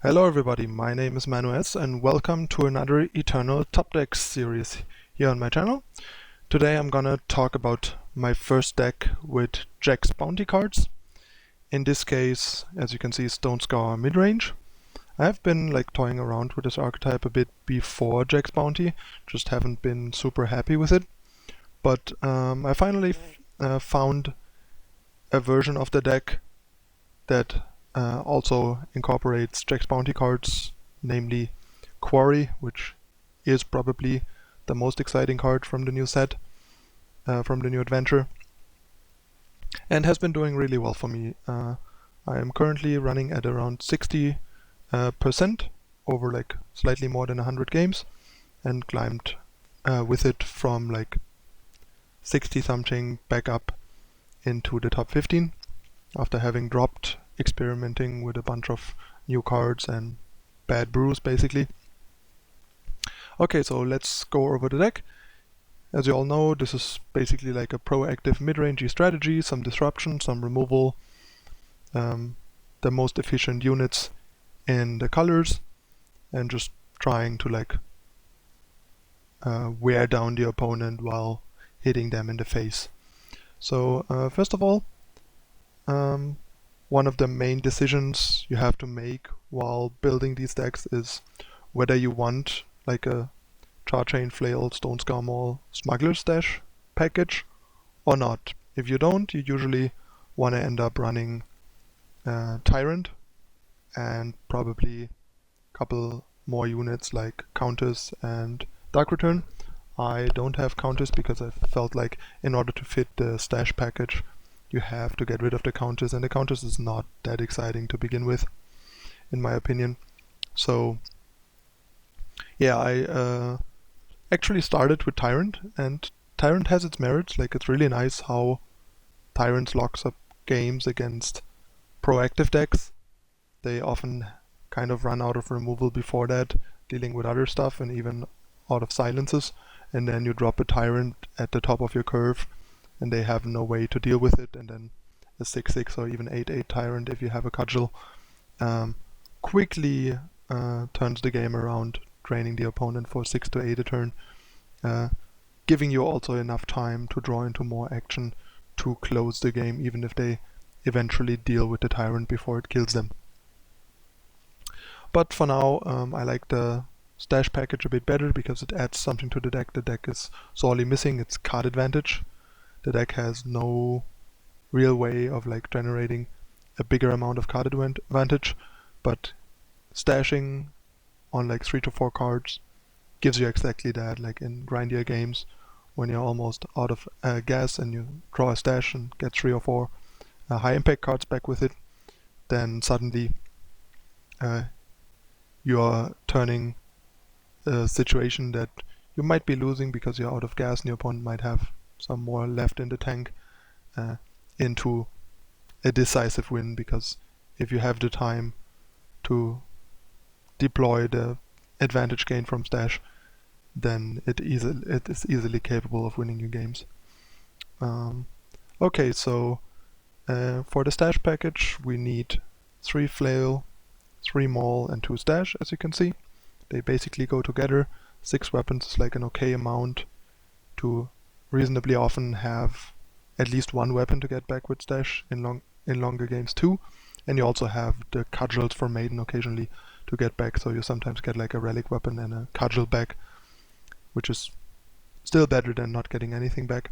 Hello everybody, my name is Manuel and welcome to another Eternal Top Decks series here on my channel. Today I'm gonna talk about my first deck with Jekk's bounty cards. In this case, as you can see, Stonescar Midrange. I have been toying around with this archetype a bit before Jekk's bounty, just haven't been super happy with it. But I finally found a version of the deck that also incorporates Jekk's bounty cards, namely Quarry, which is probably the most exciting card from the new set, from the new adventure, and has been doing really well for me. I am currently running at around 60% over slightly more than 100 games, and climbed with it from 60 something back up into the top 15 after having dropped experimenting with a bunch of new cards and bad brews basically. Okay, so let's go over the deck. As you all know, this is basically like a proactive mid-rangey strategy, some disruption, some removal, the most efficient units in the colors, and just trying to wear down the opponent while hitting them in the face. So first of all, one of the main decisions you have to make while building these decks is whether you want a Charchain, Flail, Stonescar, Maul, Smuggler stash package or not. If you don't, you usually want to end up running Tyrant and probably a couple more units like Countess and Dark Return. I don't have Countess because I felt like in order to fit the stash package you have to get rid of the Countess, and the Countess is not that exciting to begin with, in my opinion. So yeah, I actually started with Tyrant, and Tyrant has its merits. It's really nice how Tyrant locks up games against proactive decks. They often kind of run out of removal before that, dealing with other stuff and even out of silences, and then you drop a Tyrant at the top of your curve and they have no way to deal with it, and then a 6/6 or even 8/8 Tyrant if you have a cudgel quickly turns the game around, draining the opponent for 6 to 8 a turn, giving you also enough time to draw into more action to close the game, even if they eventually deal with the Tyrant before it kills them. But for now, I like the stash package a bit better because it adds something to the deck. The deck is sorely missing its card advantage. The deck has no real way of generating a bigger amount of card advantage, but stashing on 3 to 4 cards gives you exactly that. In grindier games, when you're almost out of gas and you draw a stash and get 3 or 4 high impact cards back with it, then suddenly you're turning a situation that you might be losing because you're out of gas and your opponent might have some more left in the tank into a decisive win, because if you have the time to deploy the advantage gained from stash, then it is easily capable of winning you games. Okay, so for the stash package we need 3 Flail, 3 Maul and 2 stash, as you can see. They basically go together. 6 weapons is an okay amount to reasonably often have at least 1 weapon to get back with stash in longer games too, and you also have the cudgels for Maiden occasionally to get back, so you sometimes get a relic weapon and a cudgel back, which is still better than not getting anything back.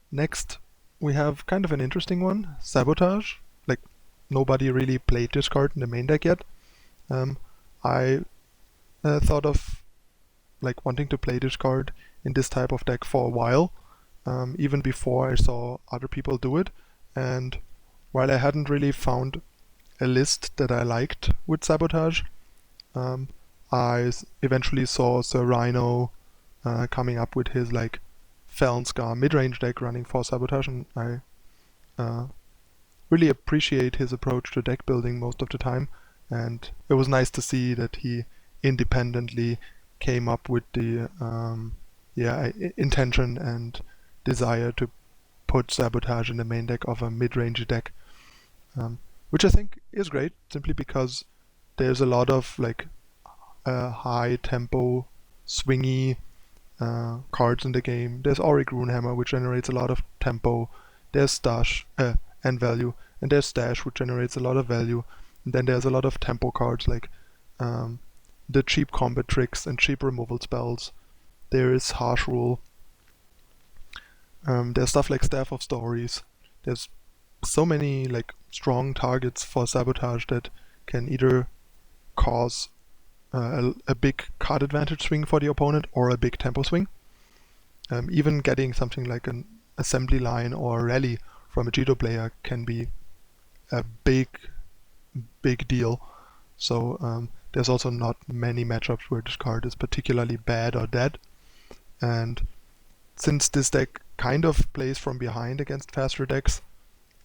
Next we have kind of an interesting one, Sabotage. Nobody really played this card in the main deck yet. I thought of wanting to play this card in this type of deck for a while, even before I saw other people do it, and while I hadn't really found a list that I liked with Sabotage, I eventually saw Sir Rhino coming up with his Stonescar Midrange deck running for Sabotage, and I really appreciate his approach to deck building most of the time, and it was nice to see that he independently came up with the intention and desire to put Sabotage in the main deck of a mid-range deck, which I think is great simply because there's a lot of like high tempo, swingy cards in the game. There's Auric Runehammer, which generates a lot of tempo. There's Stash and value, and there's Stash, which generates a lot of value. And then there's a lot of tempo cards like the cheap combat tricks and cheap removal spells. There is Harsh Rule. There's stuff like Staff of Stories. There's so many like strong targets for Sabotage that can either cause a big card advantage swing for the opponent or a big tempo swing. Even getting something like an assembly line or a rally from a Jido player can be a big deal. So there's also not many matchups where this card is particularly bad or dead. And since this deck kind of plays from behind against faster decks,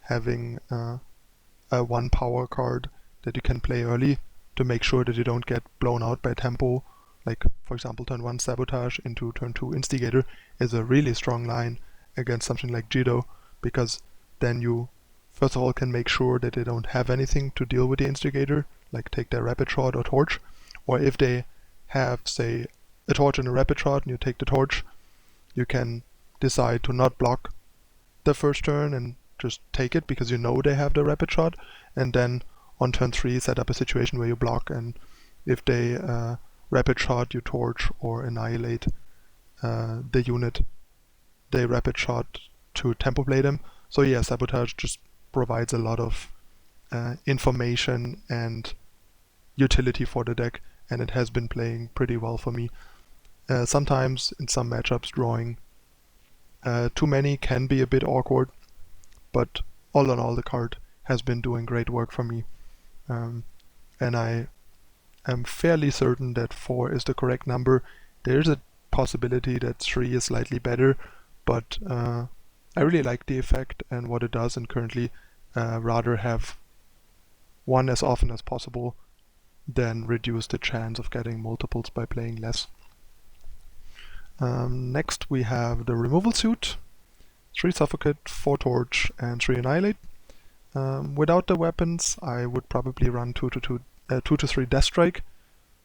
having a 1 power card that you can play early to make sure that you don't get blown out by tempo, like for example turn 1 Sabotage into turn 2 Instigator, is a really strong line against something like Jido, because then you first of all can make sure that they don't have anything to deal with the Instigator, like take their Rapid Shot or Torch, or if they have, say, a Torch and a Rapid Shot and you take the Torch, you can decide to not block the first turn and just take it because you know they have the Rapid Shot, and then on turn 3 set up a situation where you block, and if they Rapid Shot, you Torch or Annihilate the unit, they Rapid Shot to tempo play them. So yeah, Sabotage just provides a lot of information and utility for the deck, and it has been playing pretty well for me. Sometimes in some matchups drawing too many can be a bit awkward, but all in all the card has been doing great work for me. And I am fairly certain that 4 is the correct number. There's a possibility that 3 is slightly better, but I really like the effect and what it does, and currently rather have 1 as often as possible than reduce the chance of getting multiples by playing less. Next we have the removal suit. 3 Suffocate, 4 Torch, and 3 Annihilate. Without the weapons, I would probably run 2 to 3 Death Strike.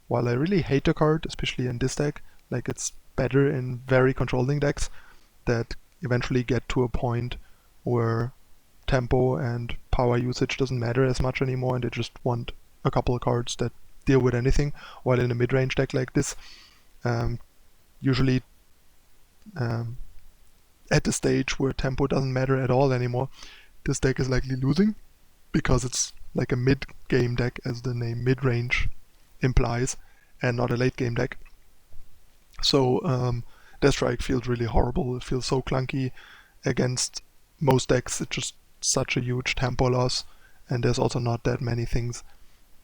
While I really hate the card, especially in this deck, like it's better in very controlling decks that eventually get to a point where tempo and power usage doesn't matter as much anymore, and they just want a couple of cards that deal with anything. While in a mid-range deck like this, usually at the stage where tempo doesn't matter at all anymore, this deck is likely losing, because it's like a mid-game deck, as the name mid-range implies, and not a late-game deck. So Death Strike feels really horrible. It feels so clunky against most decks. It's just such a huge tempo loss, and there's also not that many things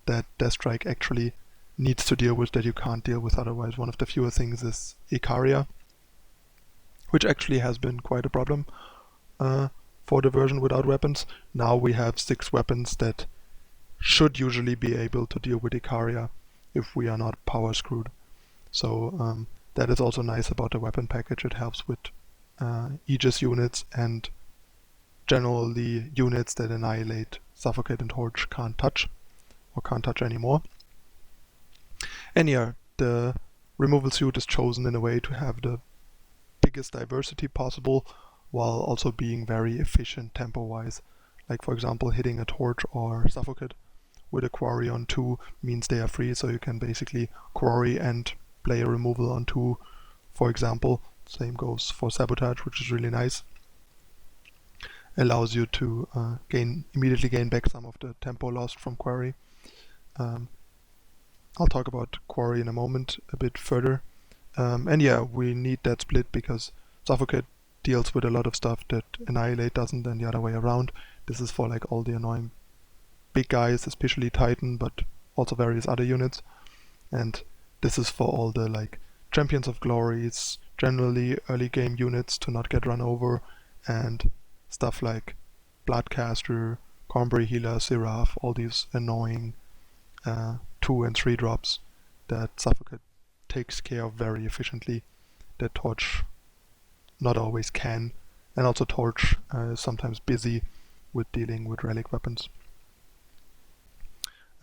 that Death Strike actually needs to deal with that you can't deal with otherwise. One of the fewer things is Icaria, which actually has been quite a problem for the version without weapons. Now we have 6 weapons that should usually be able to deal with Icaria if we are not power screwed. So that is also nice about the weapon package. It helps with Aegis units and generally units that Annihilate, Suffocate, and Torch can't touch, or can't touch anymore. And yeah, the removal suit is chosen in a way to have the biggest diversity possible, while also being very efficient tempo-wise. Like for example, hitting a Torch or Suffocate with a Quarry on 2 means they are free, so you can basically Quarry and play a removal on 2, for example. Same goes for Sabotage, which is really nice. Allows you to immediately gain back some of the tempo lost from Quarry. I'll talk about Quarry in a moment a bit further. And yeah, we need that split because Suffocate deals with a lot of stuff that Annihilate doesn't, and the other way around. This is for like all the annoying big guys, especially Titan, but also various other units. And this is for all the like Champions of Glories, generally early game units to not get run over, and stuff like Bloodcaster, Cornbury Healer, Seraph, all these annoying 2 and 3 drops that Suffocate takes care of very efficiently, that Torch not always can, and also Torch is sometimes busy with dealing with relic weapons.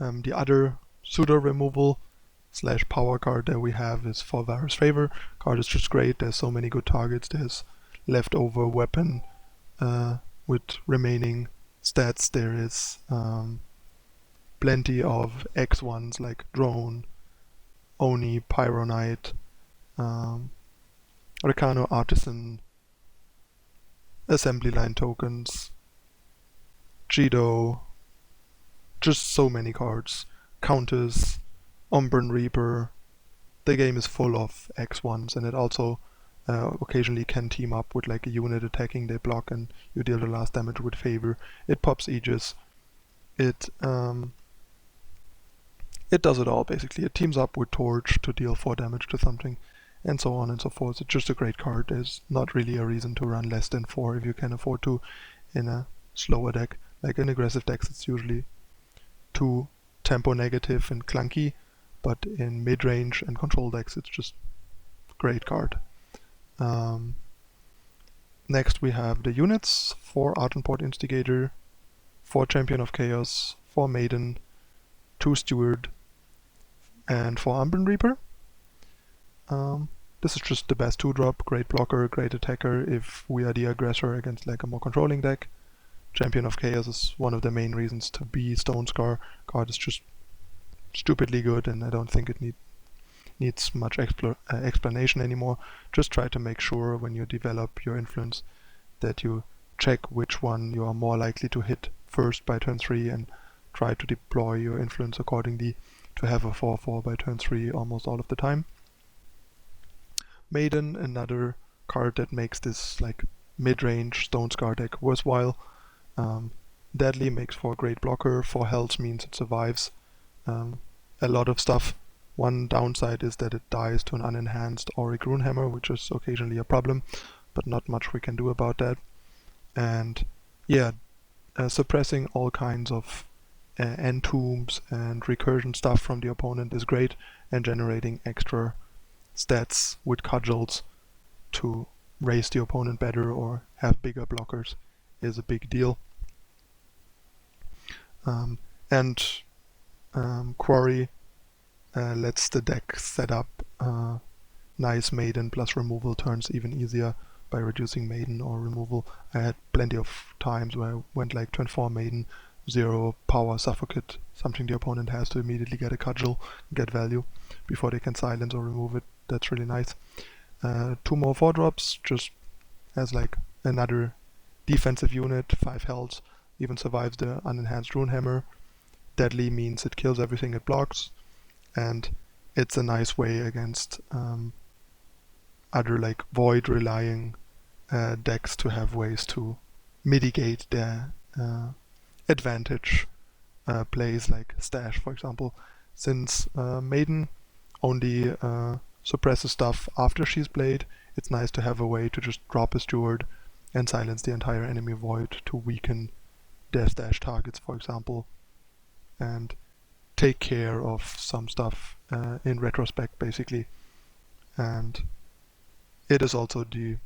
The other pseudo removal / power card that we have is for Vara's Favor. Card is just great. There's so many good targets. There's leftover weapon with remaining stats. There is plenty of X1s like Drone, Oni, Pyro Knight, Arcano Artisan, Assembly Line tokens, Jido, just so many cards. Countess, Umbren Reaper. The game is full of X1s, and it also occasionally can team up with like a unit attacking, they block, and you deal the last damage with Favor. It pops Aegis. It does it all basically. It teams up with Torch to deal 4 damage to something, and so on and so forth. It's just a great card. There's not really a reason to run less than 4 if you can afford to in a slower deck. Like in aggressive decks it's usually too tempo negative and clunky, but in mid-range and control decks it's just great card. Next we have the units for Argenport Instigator, for Champion of Chaos, for Maiden, 2 Steward, and for Umbren Reaper. This is just the best 2-drop, great blocker, great attacker if we are the aggressor against like a more controlling deck. Champion of Chaos is one of the main reasons to be Stonescar. Card is just stupidly good, and I don't think it needs much explanation anymore. Just try to make sure when you develop your influence that you check which one you are more likely to hit first by turn 3 and try to deploy your influence accordingly to have a 4/4 by turn 3 almost all of the time. Maiden, another card that makes this like mid-range Stonescar deck worthwhile. Deadly makes for a great blocker. 4 health means it survives a lot of stuff. One downside is that it dies to an unenhanced Auric Runehammer, which is occasionally a problem, but not much we can do about that. And yeah, suppressing all kinds of entombs and recursion stuff from the opponent is great, and generating extra stats with cudgels to raise the opponent better or have bigger blockers is a big deal. Quarry lets the deck set up nice Maiden plus removal turns even easier by reducing Maiden or removal. I had plenty of times where I went like turn 4 Maiden, 0 power Suffocate, something the opponent has to immediately get a cudgel, get value before they can silence or remove it. That's really nice. 2 more 4-drops, just as like another defensive unit, 5 health, even survives the unenhanced Runehammer. Deadly means it kills everything it blocks, and it's a nice way against other like void relying decks to have ways to mitigate their advantage plays like Stash, for example. Since Maiden only suppresses stuff after she's played, it's nice to have a way to just drop a Steward and silence the entire enemy void to weaken their Stash targets, for example, and take care of some stuff in retrospect, basically. And it is also the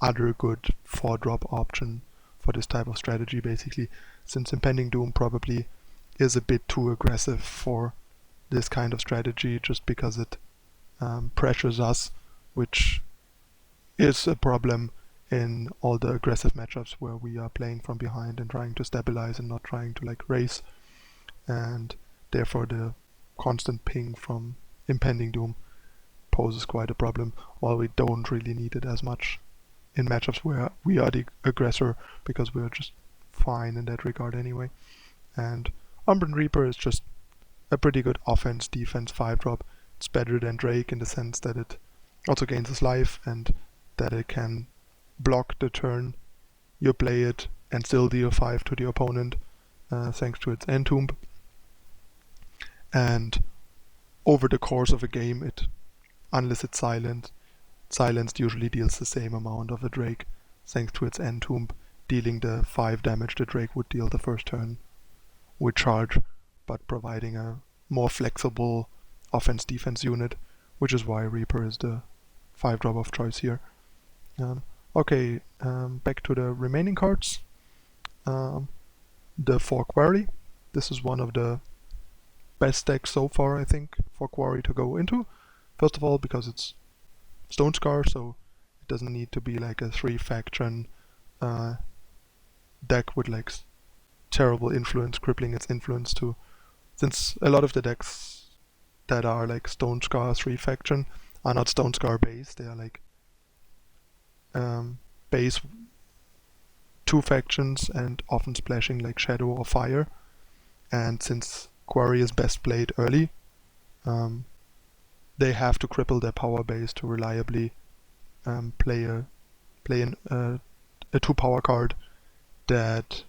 other good 4-drop option for this type of strategy, basically, since Impending Doom probably is a bit too aggressive for this kind of strategy, just because it pressures us, which is a problem in all the aggressive matchups where we are playing from behind and trying to stabilize and not trying to like race, and therefore the constant ping from Impending Doom poses quite a problem, while we don't really need it as much in matchups where we are the aggressor, because we are just fine in that regard anyway. And Umbren Reaper is just a pretty good offense defense 5-drop. It's better than Drake in the sense that it also gains his life and that it can block the turn you play it and still deal 5 to the opponent thanks to its Entomb. And over the course of a game, it, unless it's silenced usually deals the same amount of a Drake thanks to its Entomb, dealing the 5 damage the Drake would deal the first turn with charge, but providing a more flexible offense-defense unit, which is why Reaper is the 5-drop of choice here. Back to the remaining cards. The 4 Quarry. this is one of the best decks so far, I think, for Quarry to go into. First of all, because it's Stonescar, so it doesn't need to be like a 3-faction deck with like terrible influence, crippling its influence to, since a lot of the decks that are like Stonescar 3-faction are not Stonescar base, they are like base 2 factions and often splashing like Shadow or Fire. And since Quarry is best played early, they have to cripple their power base to reliably play a 2-power card that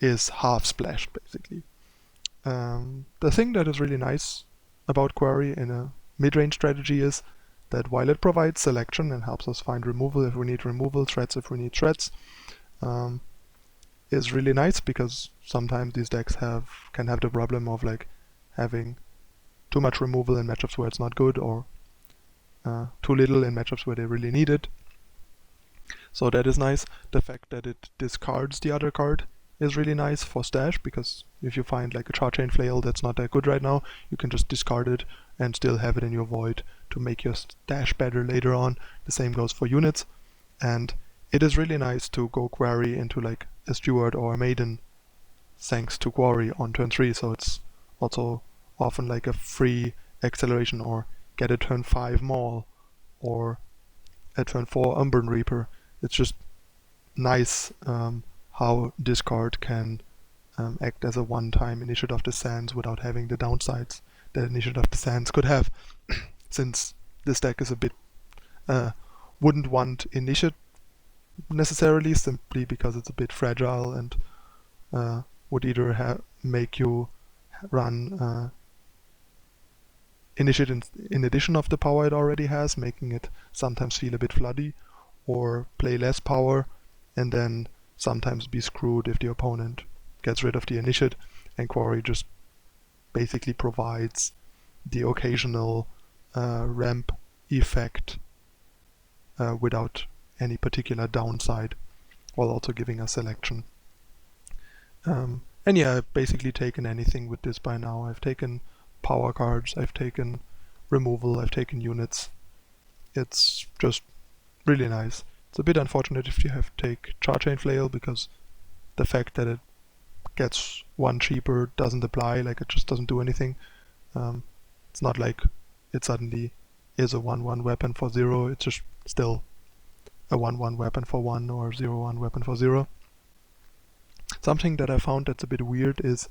is half splashed, basically. The thing that is really nice about Quarry in a mid-range strategy is that while it provides selection and helps us find removal if we need removal, threats if we need threats, is really nice because sometimes these decks can have the problem of like having too much removal in matchups where it's not good, or too little in matchups where they really need it. So that is nice. The fact that it discards the other card is really nice for stash, because if you find like a Charchain Flail that's not that good right now, you can just discard it and still have it in your void to make your stash better later on. The same goes for units, and it is really nice to go Quarry into like a Steward or a Maiden thanks to Quarry on turn 3, so it's also often like a free acceleration, or get a turn 5 Maul, or a turn 4 Umbren Reaper. It's just nice how this card can act as a one-time Initiate of the Sands without having the downsides that Initiate of the Sands could have, since this deck is a bit wouldn't want Initiate necessarily, simply because it's a bit fragile and would either make you run Initiate in addition of the power it already has, making it sometimes feel a bit floody, or play less power and then sometimes be screwed if the opponent gets rid of the Initiate, and Quarry just basically provides the occasional ramp effect without any particular downside, while also giving us selection. And yeah, I've basically taken anything with this by now. I've taken power cards, I've taken removal, I've taken units. It's just really nice. It's a bit unfortunate if you have to take Charchain Flail, because the fact that it gets 1 cheaper doesn't apply, like it just doesn't do anything. It's not like it suddenly is a 1/1 weapon for 0, it's just still a 1/1 weapon for 1 or 0/1 weapon for 0. Something that I found that's a bit weird is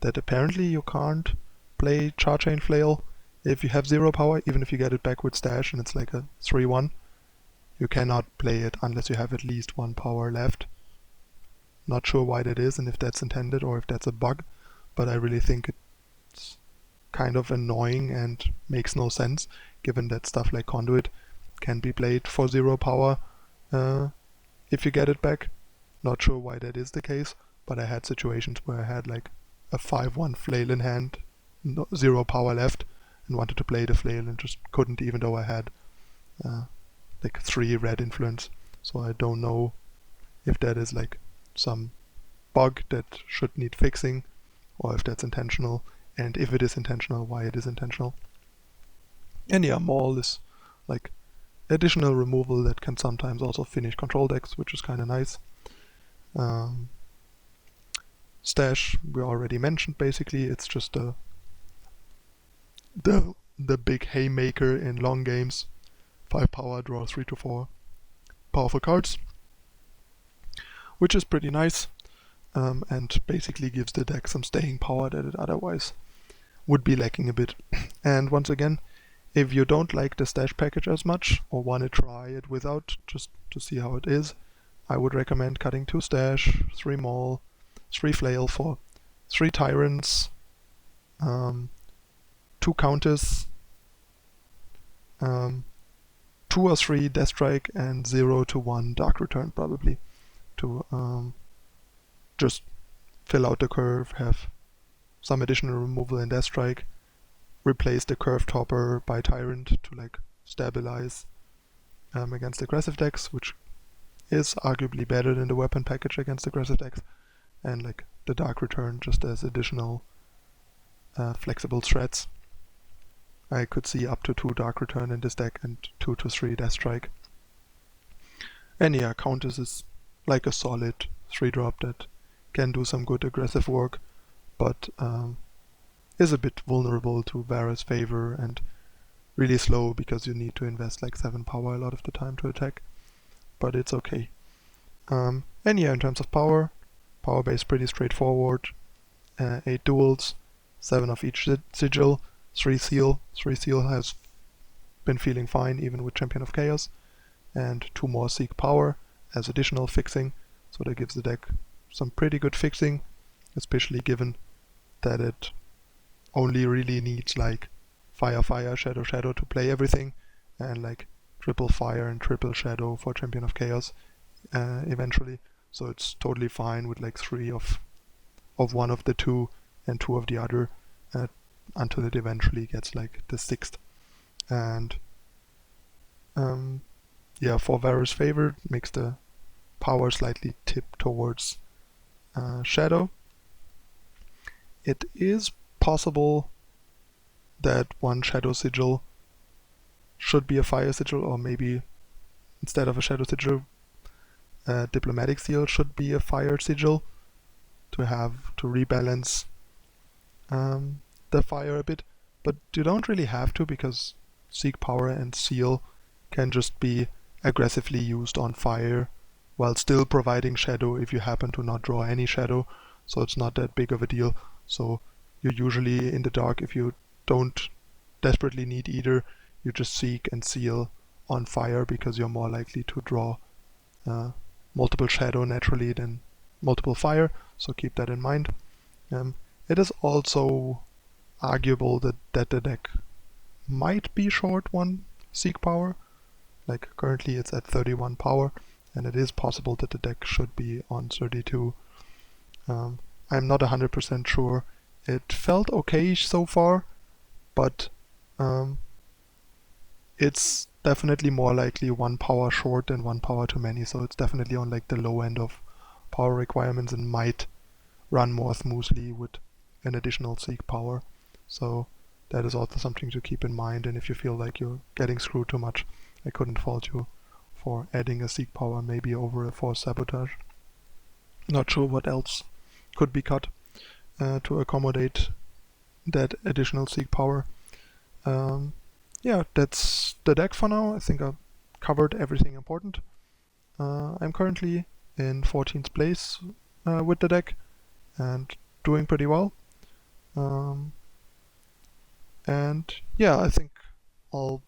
that apparently you can't play Charchain Flail if you have 0 power, even if you get it back with stash and it's like a 3/1. You cannot play it unless you have at least 1 power left. Not sure why that is and if that's intended or if that's a bug, but I really think it's kind of annoying and makes no sense, given that stuff like Conduit can be played for 0 power if you get it back. Not sure why that is the case, but I had situations where I had like a 5/1 Flail in hand, 0 power left, and wanted to play the Flail and just couldn't, even though I had like 3 red influence. So I don't know if that is like some bug that should need fixing, or if that's intentional, and if it is intentional, why it is intentional. And yeah, Maul is like additional removal that can sometimes also finish control decks, which is kind of nice. Stash we already mentioned. Basically it's just the big haymaker in long games. 5 power, draw 3 to 4 powerful cards, which is pretty nice, and basically gives the deck some staying power that it otherwise would be lacking a bit. And once again, if you don't like the stash package as much, or want to try it without, just to see how it is, I would recommend cutting 2 stash, 3 Maul, 3 Flail for 3 Tyrants, 2 Countess, 2 or 3 Death Strike, and 0 to 1 Dark Return, probably, to just fill out the curve, have some additional removal in Death Strike, replace the curve topper by Tyrant to like stabilize against aggressive decks, which is arguably better than the weapon package against aggressive decks, and like the Dark Return just as additional flexible threats. I could see up to 2 Dark Return in this deck and 2 to 3 Death Strike. And yeah, Countess is like a solid 3-drop that can do some good aggressive work, but is a bit vulnerable to Vara's favor and really slow because you need to invest like 7 power a lot of the time to attack, but it's okay. And yeah, in terms of power base pretty straightforward. 8 duels, 7 of each Sigil, 3 seal. 3 seal has been feeling fine even with Champion of Chaos, and 2 more Seek Power as additional fixing, so that gives the deck some pretty good fixing, especially given that it only really needs like Fire, Fire, Shadow, Shadow to play everything, and like triple Fire and triple Shadow for Champion of Chaos eventually. So it's totally fine with like 3 of one of the 2 and 2 of the other until it eventually gets like the 6th. And yeah, for Vara's favor, makes the power slightly tip towards Shadow. It is possible that one Shadow Sigil should be a Fire Sigil, or maybe instead of a Shadow Sigil, Diplomatic Seal should be a Fire Sigil to rebalance the fire a bit, but you don't really have to, because Seek Power and Seal can just be aggressively used on fire while still providing shadow if you happen to not draw any shadow, so it's not that big of a deal. So you're usually in the dark if you don't desperately need either, you just Seek and Seal on fire because you're more likely to draw multiple shadow naturally than multiple fire, so keep that in mind. It is also arguable that the deck might be short 1 Seek Power. Like currently it's at 31 power, and it is possible that the deck should be on 32. I'm not 100% sure. It felt okay so far, but it's definitely more likely 1 power short than 1 power too many, so it's definitely on like the low end of power requirements and might run more smoothly with an additional Seek Power. So that is also something to keep in mind, and if you feel like you're getting screwed too much, I couldn't fault you for adding a Seek Power maybe over a Force Sabotage. Not sure what else could be cut to accommodate that additional Seek Power. Yeah, that's the deck for now. I think I've covered everything important. I'm currently in 14th place with the deck and doing pretty well. And yeah, I think I'll,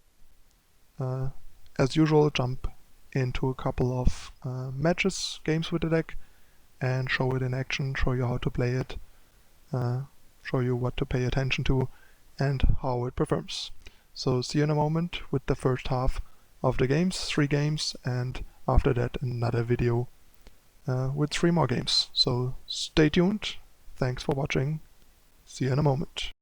as usual, jump into a couple of games with the deck, and show it in action, show you how to play it, show you what to pay attention to, and how it performs. So see you in a moment with the first half of the games, 3 games, and after that another video with 3 more games. So stay tuned, thanks for watching, see you in a moment.